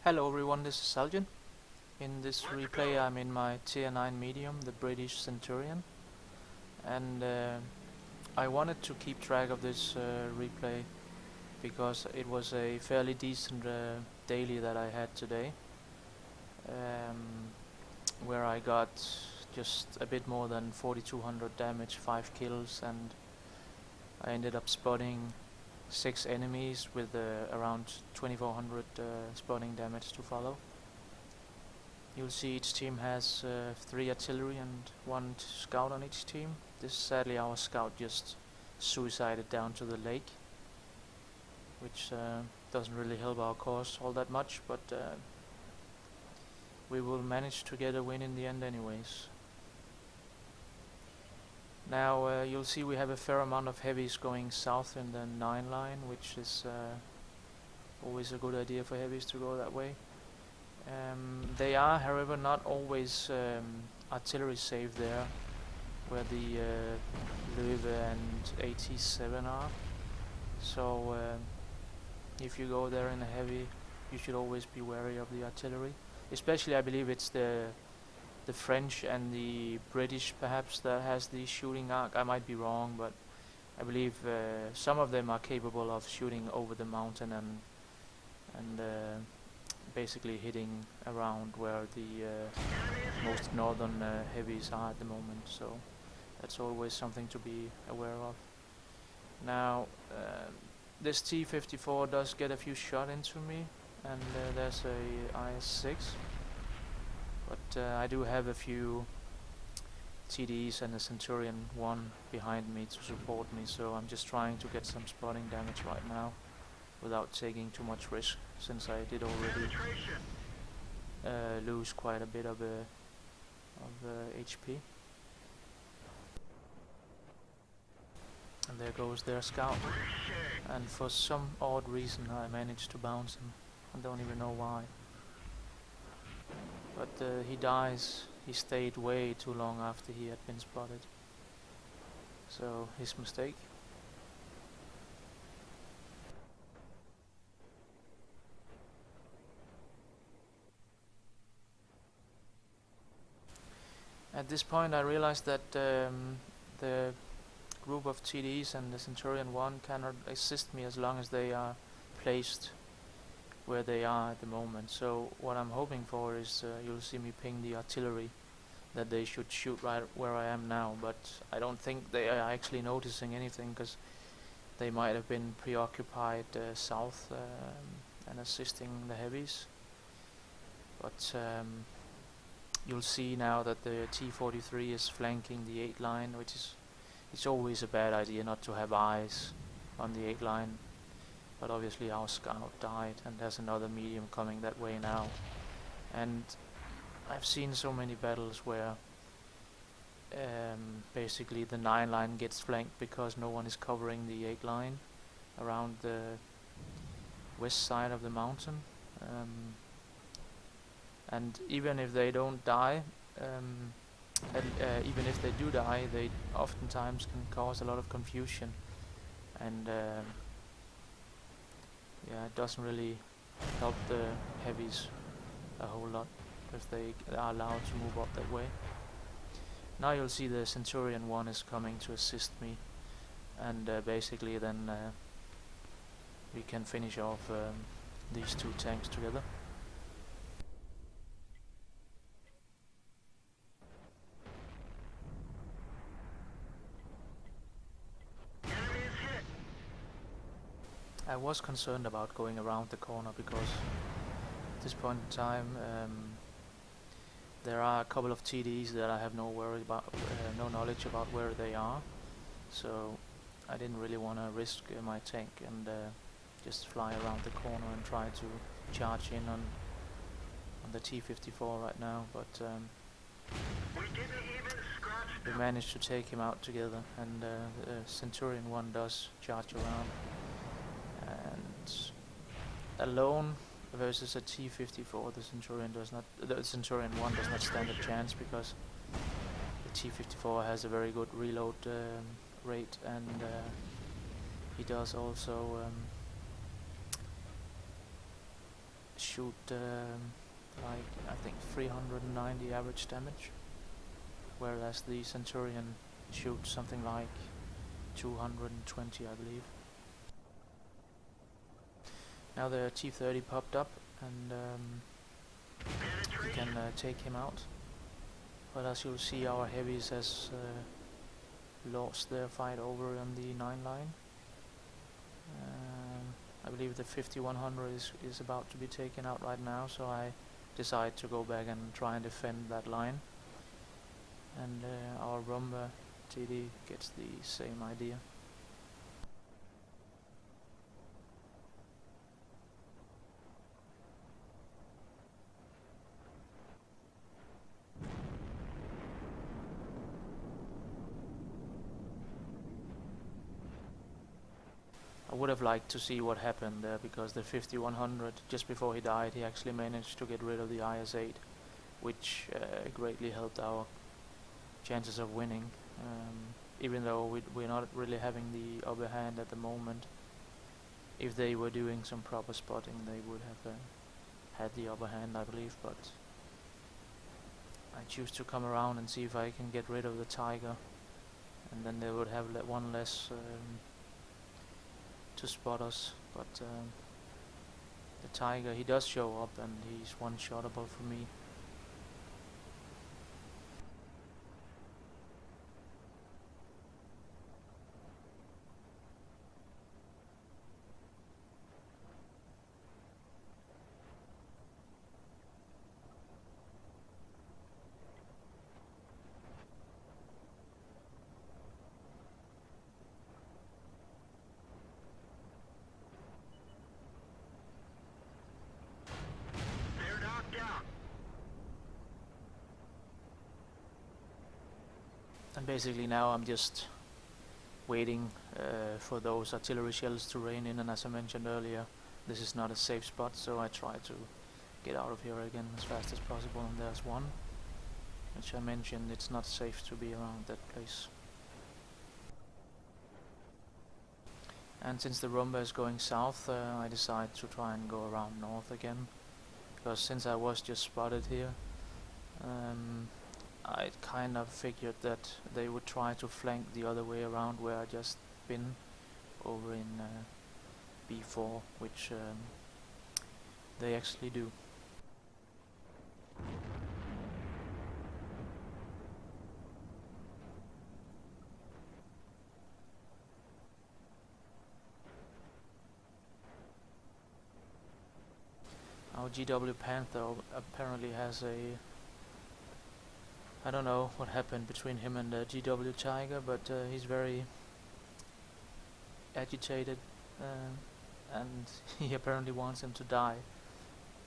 Hello everyone, this is Centurion. In this replay I'm in my tier 9 medium, the British Centurion, and I wanted to keep track of this replay because it was a fairly decent daily that I had today, um, where I got just a bit more than 4200 damage, 5 kills, and I ended up spotting 6 enemies with around 2400 spotting damage to follow. You'll see each team has 3 artillery and 1 scout on each team. This sadly our scout just suicided down to the lake, which doesn't really help our cause all that much, but we will manage to get a win in the end anyways. Now you'll see we have a fair amount of heavies going south in the 9 line, which is always a good idea for heavies to go that way. They are, however, not always artillery safe there, where the Löwe and AT7 are. So if you go there in a heavy, you should always be wary of the artillery. Especially, I believe it's the French and the British, perhaps, that has the shooting arc. I might be wrong, but I believe some of them are capable of shooting over the mountain and basically hitting around where the most northern heavies are at the moment, so that's always something to be aware of. Now this T-54 does get a few shot into me, and there's a IS-6, but I do have a few TDs and a Centurion 1 behind me to support me, so I'm just trying to get some spotting damage right now without taking too much risk, since I did already lose quite a bit of HP. And there goes their scout, and for some odd reason I managed to bounce him. I don't even know why, but he dies. He stayed way too long after he had been spotted, so his mistake. At this point I realized that the group of TDs and the Centurion 1 cannot assist me as long as they are placed where they are at the moment. So what I'm hoping for is you'll see me ping the artillery that they should shoot right where I am now, but I don't think they are actually noticing anything, because they might have been preoccupied south and assisting the heavies. But you'll see now that the T-43 is flanking the 8 line, which is, it's always a bad idea not to have eyes on the 8 line, but obviously our scout died and there's another medium coming that way now. And I've seen so many battles where basically the 9 line gets flanked because no one is covering the 8 line around the west side of the mountain. And even if they don't die, even if they do die, they oftentimes can cause a lot of confusion, and yeah, it doesn't really help the heavies a whole lot if they are allowed to move up that way. Now you'll see the Centurion 1 is coming to assist me, and basically then we can finish off these 2 tanks together. I was concerned about going around the corner because at this point in time there are a couple of TDs that I have no knowledge about where they are, so I didn't really want to risk my tank and just fly around the corner and try to charge in on the T-54 right now, but we managed to take him out together, and the Centurion 1 does charge around. And alone versus a T-54, the Centurion 1 does not stand a chance, because the T-54 has a very good reload rate, and he does also shoot like I think 390 average damage, whereas the Centurion shoots something like 220, I believe. Now the T-30 popped up, and we can take him out. But as you'll see, our heavies has lost their fight over on the 9 line. I believe the 5100 is about to be taken out right now, so I decide to go back and try and defend that line. And our Rumba TD gets the same idea. I would have liked to see what happened there, because the 5100, just before he died, he actually managed to get rid of the IS-8, which greatly helped our chances of winning. Even though we're not really having the upper hand at the moment. If they were doing some proper spotting, they would have had the upper hand, I believe, but I choose to come around and see if I can get rid of the Tiger, and then they would have one less to spot us. But the Tiger, he does show up, and he's one-shottable for me. And basically now I'm just waiting for those artillery shells to rain in, and as I mentioned earlier, this is not a safe spot, so I try to get out of here again as fast as possible. And there's one, which I mentioned, it's not safe to be around that place. And since the Rumba is going south, I decide to try and go around north again, because since I was just spotted here, I kind of figured that they would try to flank the other way around where I just been over in B4, which they actually do. Our GW Panther apparently has I don't know what happened between him and the GW Tiger, but he's very agitated, and he apparently wants him to die.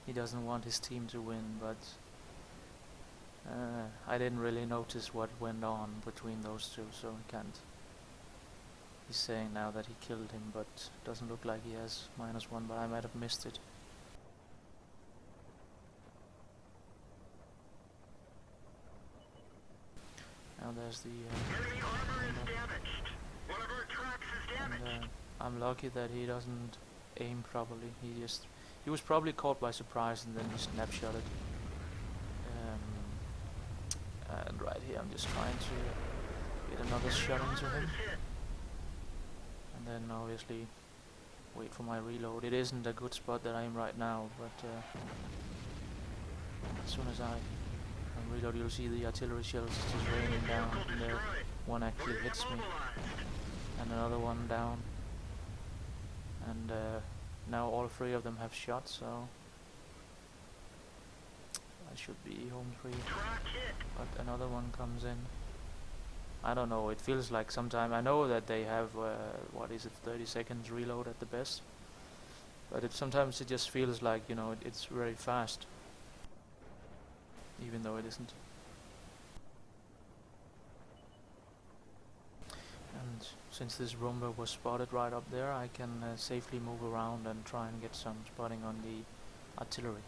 He doesn't want his team to win, but I didn't really notice what went on between those two, so I can't. He's saying now that he killed him, but doesn't look like he has -1, but I might have missed it. Now there's the enemy armor is damaged. One of our tracks is damaged. and I'm lucky that he doesn't aim properly. He was probably caught by surprise, and then he snapshotted. And right here I'm just trying to get another shot into him, and then obviously wait for my reload. It isn't a good spot that I am right now, but as soon as I reload, you'll see the artillery shells just raining down, and one actually hits me, and another one down, and now all 3 of them have shot, so I should be home free. But another one comes in. I don't know, it feels like sometime, I know that they have, 30 seconds reload at the best, but sometimes it just feels like, it's very fast, even though it isn't. And since this Rumba was spotted right up there, I can safely move around and try and get some spotting on the artillery.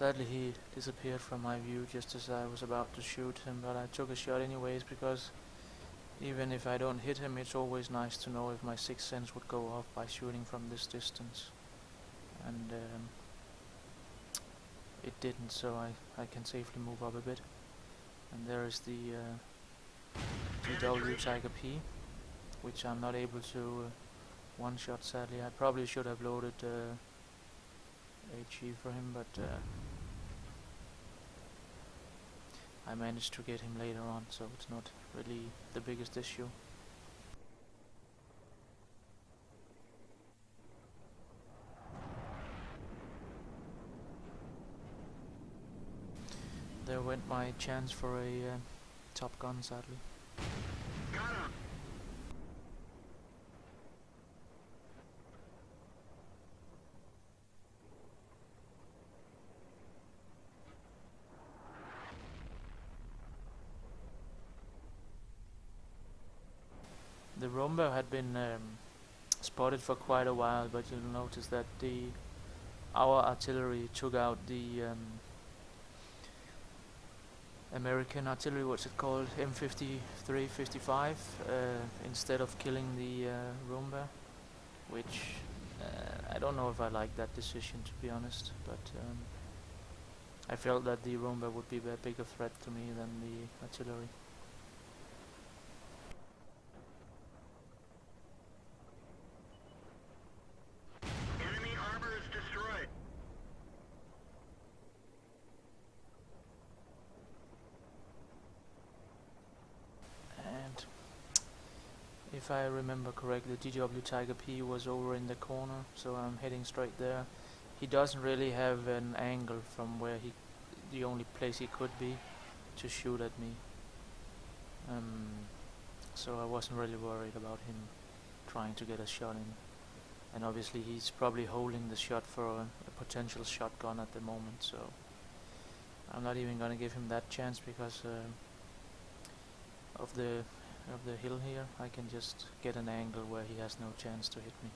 Sadly, he disappeared from my view just as I was about to shoot him, but I took a shot anyways because even if I don't hit him, it's always nice to know if my sixth sense would go off by shooting from this distance. And it didn't, so I can safely move up a bit. And there is the GW Tiger P, which I'm not able to one-shot, sadly. I probably should have loaded HE for him, but I managed to get him later on, so it's not really the biggest issue. There went my chance for a Top Gun, sadly. Got him. The Roomba had been spotted for quite a while, but you'll notice that our artillery took out the American artillery, what's it called, M53, 55, instead of killing the Roomba, which I don't know if I like that decision, to be honest, but I felt that the Roomba would be a bigger threat to me than the artillery. Enemy armor is destroyed. And if I remember correctly, the DW Tiger P was over in the corner, so I'm heading straight there. He doesn't really have an angle from where the only place he could be, to shoot at me. So I wasn't really worried about him trying to get a shot in. And obviously he's probably holding the shot for a potential shotgun at the moment, so I'm not even gonna give him that chance because of the hill here. I can just get an angle where he has no chance to hit me.